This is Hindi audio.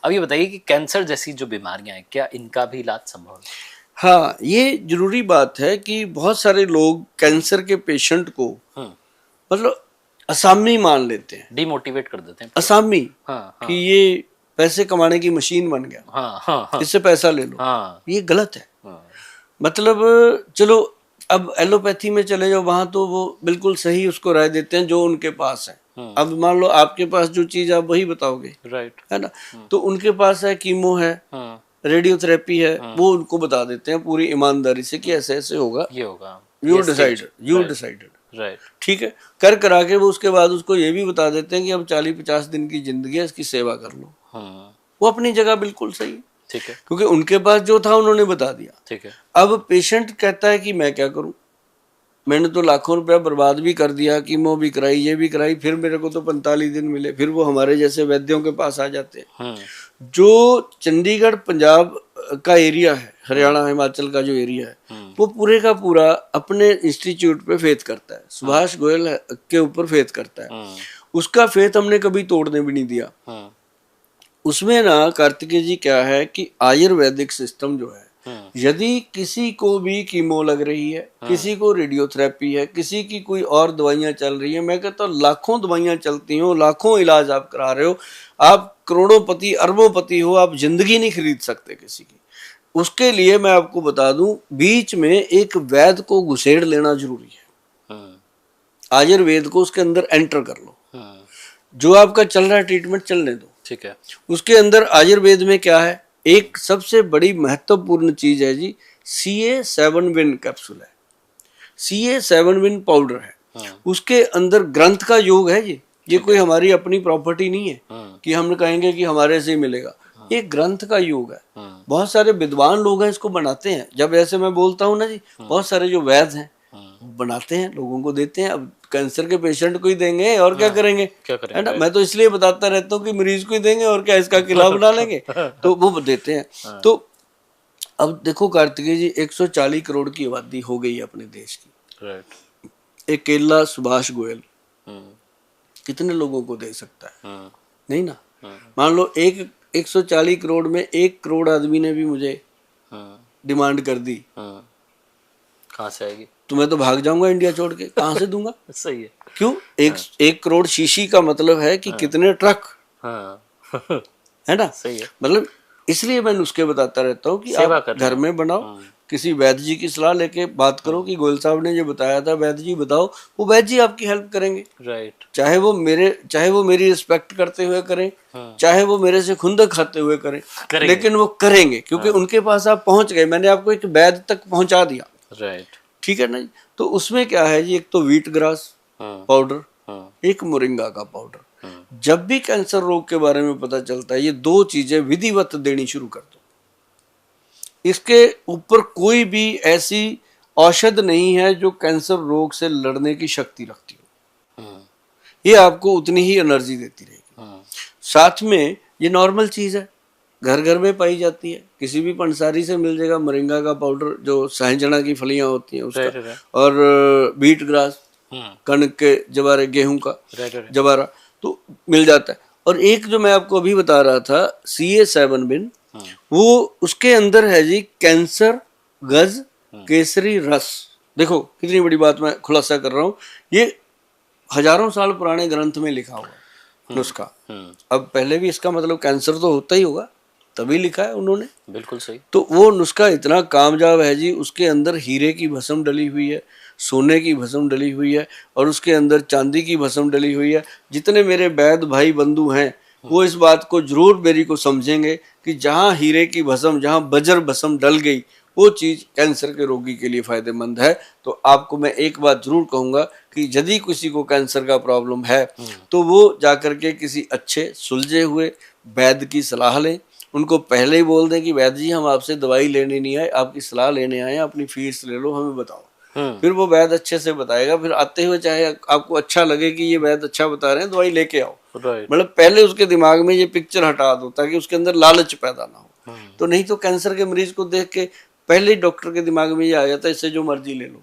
अब ये बताइए कि कैंसर जैसी जो बीमारियां हैं, क्या इनका भी इलाज संभव है? हाँ, ये जरूरी बात है कि बहुत सारे लोग कैंसर के पेशेंट को मतलब असामी मान लेते हैं, डिमोटिवेट कर देते हैं। असामी, हाँ, कि हाँ, ये पैसे कमाने की मशीन बन गया, हाँ, हाँ, हाँ, इससे पैसा ले लो। हाँ, ये गलत है। हाँ, मतलब चलो अब एलोपैथी में चले जाओ, वहां तो वो बिल्कुल सही उसको राय देते हैं जो उनके पास है। अब मान लो आपके पास जो चीज आप वही बताओगे, राइट, है ना। तो उनके पास है कीमो है, हाँ, रेडियोथेरेपी है, वो उनको बता देते हैं पूरी ईमानदारी से कि ऐसे ऐसे होगा, ये होगा, यू ये decided, you right, decided. Right, ठीक है, कर करा के वो उसके बाद उसको ये भी बता देते हैं कि अब 40-50 दिन की जिंदगी है, इसकी सेवा कर लो। हाँ, वो अपनी जगह बिल्कुल सही है, ठीक है, क्योंकि उनके पास जो था उन्होंने बता दिया। ठीक है, अब पेशेंट कहता है कि मैं क्या करूं, मैंने तो लाखों रुपया बर्बाद भी कर दिया, कीमो भी कराई, ये भी कराई, फिर मेरे को तो 45 दिन मिले। फिर वो हमारे जैसे वैद्यों के पास आ जाते हैं। जो चंडीगढ़ पंजाब का एरिया है, हरियाणा हिमाचल का जो एरिया है, वो पूरे का पूरा अपने इंस्टीट्यूट पे फेथ करता है, सुभाष गोयल के ऊपर फेथ करता है। उसका फेथ हमने कभी तोड़ने भी नहीं दिया। उसमें ना कार्तिकेय जी क्या है कि आयुर्वेदिक सिस्टम जो है, यदि किसी को भी कीमो लग रही है, किसी को रेडियोथेरेपी है, किसी की कोई और दवाइयां चल रही है, मैं कहता हूँ लाखों दवाइयां चलती हो, लाखों इलाज आप करा रहे हो, आप करोड़ोंपति अरबोंपति हो, आप जिंदगी नहीं खरीद सकते किसी की। उसके लिए मैं आपको बता दूं, बीच में एक वैद्य को घुसेड़ लेना जरूरी है। आयुर्वेद को उसके अंदर एंटर कर लो। जो आपका चल रहा है ट्रीटमेंट चलने दो, ठीक है। उसके अंदर आयुर्वेद में क्या है, एक सबसे बड़ी महत्वपूर्ण चीज है जी, CA7 विन कैप्सूल है, CA7 विन पाउडर है। उसके अंदर ग्रंथ का योग है जी, ये कोई हमारी अपनी प्रॉपर्टी नहीं है कि हम कहेंगे कि हमारे से ही मिलेगा। ये ग्रंथ का योग है। बहुत सारे विद्वान लोग हैं इसको बनाते हैं। जब ऐसे मैं बोलता हूँ ना जी, बहुत सारे जो वैद्य हैं बनाते हैं, लोगों को देते हैं। अब कैंसर के पेशेंट को ही देंगे और क्या करेंगे, है ना। मैं तो इसलिए बताता रहता हूँ कि मरीज को ही देंगे और क्या इसका किला बना लेंगे, तो वो देते हैं। तो अब देखो कार्तिकेय जी, 140 करोड़ की आबादी हो गई है अपने देश की। एक केला सुभाष गोयल कितने लोगों को दे सकता है? नहीं ना। मान लो 140 करोड़ में 1 करोड़ आदमी ने भी मुझे डिमांड कर दी, कहाँ से आएगी? तो मैं तो भाग जाऊंगा इंडिया छोड़ के, कहाँ से दूंगा? सही है। क्यों? एक करोड़ शीशी का मतलब है कि कितने ट्रक, है ना। सही है। मतलब इसलिए मैं नुस्खे बताता रहता हूँ कि आप घर में बनाओ, किसी वैद्य जी की सलाह लेके बात करो कि गोयल साहब ने ये बताया था, वैद्य जी बताओ, वो वैद्य जी आपकी हेल्प करेंगे। राइट। चाहे वो मेरी रिस्पेक्ट करते हुए करें, चाहे वो मेरे से खुंदक खाते हुए करें, लेकिन वो करेंगे, क्योंकि उनके पास आप पहुंच गए, मैंने आपको एक वैद्य तक पहुंचा दिया। राइट। ठीक है ना जी। तो उसमें क्या है जी, एक तो व्हीट ग्रास पाउडर, एक मोरिंगा का पाउडर। जब भी कैंसर रोग के बारे में पता चलता है, ये 2 चीजें विधिवत देनी शुरू कर दो। इसके ऊपर कोई भी ऐसी औषध नहीं है जो कैंसर रोग से लड़ने की शक्ति रखती हो। ये आपको उतनी ही एनर्जी देती रहेगी। साथ में ये नॉर्मल चीज है, घर घर में पाई जाती है, किसी भी पंसारी से मिल जाएगा। मोरिंगा का पाउडर जो सहजना की फलियां होती हैं उसका, और व्हीट ग्रास कणक के जवारे, गेहूं का जवारा, तो मिल जाता है। और एक जो मैं आपको अभी बता रहा था, CA7 बिन, वो उसके अंदर है जी कैंसर गज केसरी रस। देखो कितनी बड़ी बात मैं खुलासा कर रहा हूँ, ये हजारों साल पुराने ग्रंथ में लिखा हुआ है नुस्खा। अब पहले भी इसका मतलब कैंसर तो होता ही होगा, तभी लिखा है उन्होंने। बिल्कुल सही। तो वो नुस्खा इतना कामयाब है जी, उसके अंदर हीरे की भस्म डली हुई है, सोने की भस्म डली हुई है, और उसके अंदर चांदी की भस्म डली हुई है। जितने मेरे वैद्य भाई बंधु हैं वो इस बात को जरूर मेरी को समझेंगे कि जहाँ हीरे की भस्म, जहाँ बजर भस्म डल गई, वो चीज कैंसर के रोगी के लिए फायदेमंद है। तो आपको मैं एक बात जरूर कहूंगा कि यदि किसी को कैंसर का प्रॉब्लम है तो वो जाकर के किसी अच्छे सुलझे हुए वैद्य की सलाह लें। उनको पहले ही बोल दें कि वैद्य जी हम आपसे दवाई लेने नहीं आए, आपकी सलाह लेने आए, अपनी फीस ले लो, हमें बताओ। फिर वो वैद्य अच्छे से बताएगा। फिर आते हुए चाहे आपको अच्छा लगे कि ये वैद्य अच्छा बता रहे हैं, दवाई लेके आओ। मतलब पहले उसके दिमाग में ये पिक्चर हटा दो ताकि उसके अंदर लालच पैदा ना हो। तो नहीं तो कैंसर के मरीज को देख के पहले ही डॉक्टर के दिमाग में ये आ जाता है इससे जो मर्जी ले लो।